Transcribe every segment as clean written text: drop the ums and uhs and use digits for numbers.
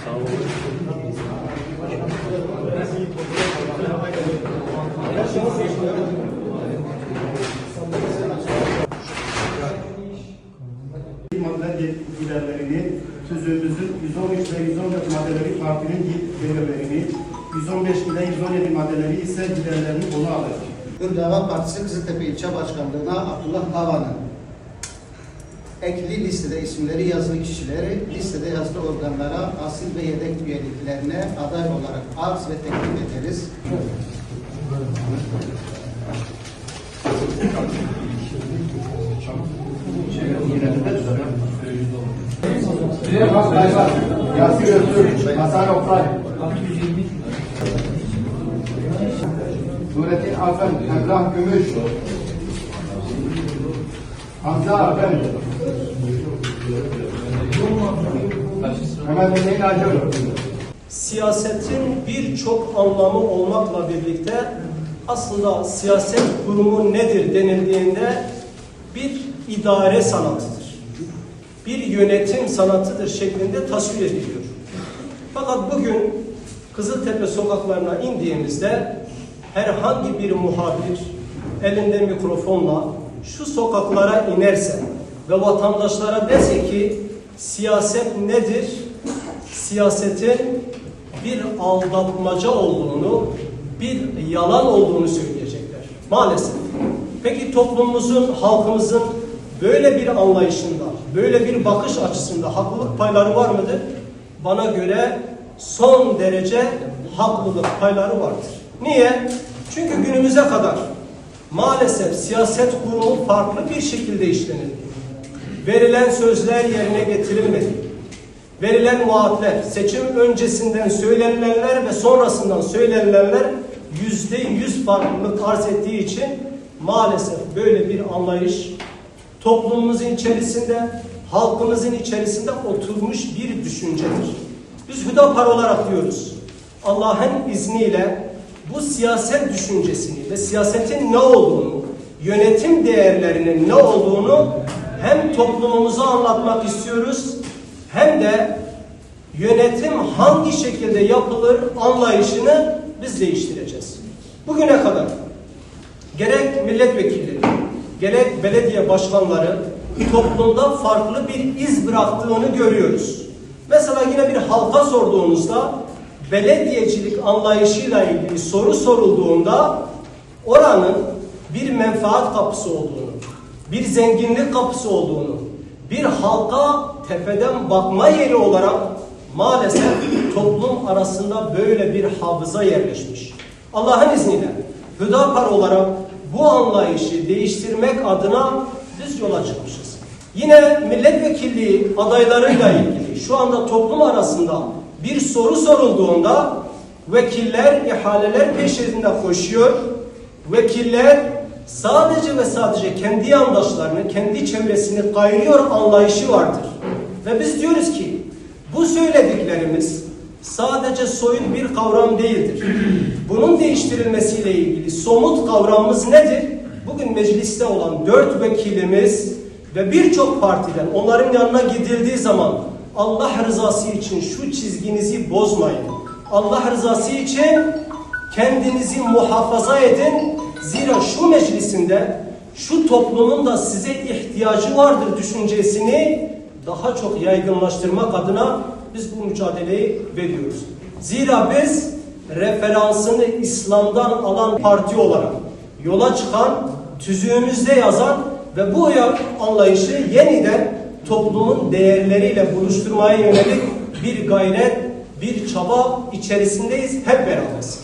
Madde giderlerini, tüzüğümüzün 113 ve 114 maddeleri partinin gelirlerini, 115 ile 117 maddeleri ise giderlerini konu alır. Hür Partisi Kızıltepe İlçe Başkanlığı'na Abdullah Kavan'ın ekli listede isimleri yazılı kişileri listede yazılı organlara asil ve yedek üyeliklerine aday olarak arz ve teklif ederiz. Yasin Öztürk, Hasan Oktay, Nurettin Afen, Emrah Gümüş, Hamza Afen, Mehmet Hüseyin Acır. Siyasetin birçok anlamı olmakla birlikte aslında siyaset kurumu nedir denildiğinde bir idare sanatıdır. Bir yönetim sanatıdır şeklinde tasvir ediliyor. Fakat bugün Kızıltepe sokaklarına indiğimizde herhangi bir muhabir elinde mikrofonla şu sokaklara inerse ve vatandaşlara dese ki siyaset nedir? Siyasetin bir aldatmaca olduğunu, bir yalan olduğunu söyleyecekler. Maalesef. Peki toplumumuzun, halkımızın böyle bir anlayışında, böyle bir bakış açısında haklılık payları var mıdır? Bana göre son derece haklılık payları vardır. Niye? Çünkü günümüze kadar maalesef siyaset kurumu farklı bir şekilde işlenildi. Verilen sözler yerine getirilmedi. Verilen vaatler, seçim öncesinden söylenilenler ve sonrasından söylenilenler %100 farklılık arz ettiği için maalesef böyle bir anlayış toplumumuzun içerisinde, halkımızın içerisinde oturmuş bir düşüncedir. Biz Hüdapar olarak diyoruz. Allah'ın izniyle bu siyaset düşüncesini ve siyasetin ne olduğunu, yönetim değerlerinin ne olduğunu hem toplumumuza anlatmak istiyoruz, hem de yönetim hangi şekilde yapılır anlayışını biz değiştireceğiz. Bugüne kadar gerek milletvekilleri, gerek belediye başkanları toplumda farklı bir iz bıraktığını görüyoruz. Mesela yine bir halka sorduğunuzda belediyecilik anlayışıyla ilgili soru sorulduğunda oranın bir menfaat kapısı olduğunu, bir zenginlik kapısı olduğunu, bir halka tepeden bakma yeri olarak maalesef toplum arasında böyle bir hafıza yerleşmiş. Allah'ın izniyle Hüdapar olarak bu anlayışı değiştirmek adına biz yola çıkmışız. Yine milletvekilliği adaylarıyla ilgili şu anda toplum arasında bir soru sorulduğunda vekiller ihaleler peşinde koşuyor. Vekiller sadece ve sadece kendi yandaşlarını, kendi çevresini kayırıyor anlayışı vardır. Ve biz diyoruz ki bu söylediklerimiz sadece soyut bir kavram değildir. Bunun değiştirilmesiyle ilgili somut kavramımız nedir? Bugün mecliste olan 4 vekilimiz ve birçok partiden onların yanına gidildiği zaman Allah rızası için şu çizginizi bozmayın. Allah rızası için kendinizi muhafaza edin. Zira şu meclisinde şu toplumun da size ihtiyacı vardır düşüncesini daha çok yaygınlaştırmak adına biz bu mücadeleyi veriyoruz. Zira biz referansını İslam'dan alan parti olarak yola çıkan, tüzüğümüzde yazan ve bu anlayışı yeniden toplumun değerleriyle buluşturmaya yönelik bir gayret, bir çaba içerisindeyiz hep beraberiz.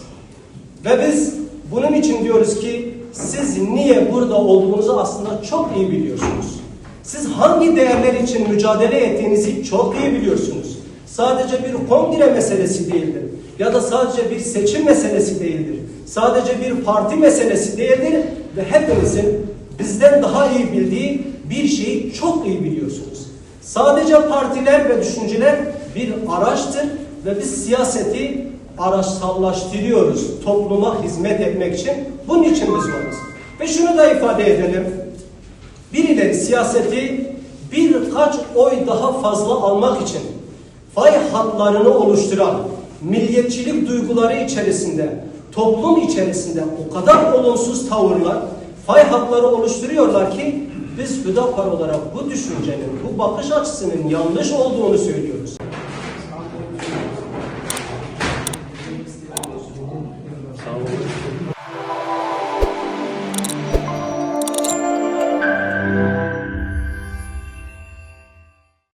Ve biz bunun için diyoruz ki siz niye burada olduğunuzu aslında çok iyi biliyorsunuz. Siz hangi değerler için mücadele ettiğinizi çok iyi biliyorsunuz. Sadece bir kongre meselesi değildir. Ya da sadece bir seçim meselesi değildir. Sadece bir parti meselesi değildir. Ve hepinizin bizden daha iyi bildiği bir şeyi çok iyi biliyorsunuz. Sadece partiler ve düşünceler bir araçtır ve biz siyaseti araçsallaştırıyoruz topluma hizmet etmek için. Bunun için biz varız. Ve şunu da ifade edelim. Birileri siyaseti birkaç oy daha fazla almak için fay hatlarını oluşturan milliyetçilik duyguları içerisinde, toplum içerisinde o kadar olumsuz tavırlar, fay hatları oluşturuyorlar ki biz Hüdapar olarak bu düşüncenin, bu bakış açısının yanlış olduğunu söylüyoruz. Sağ olun.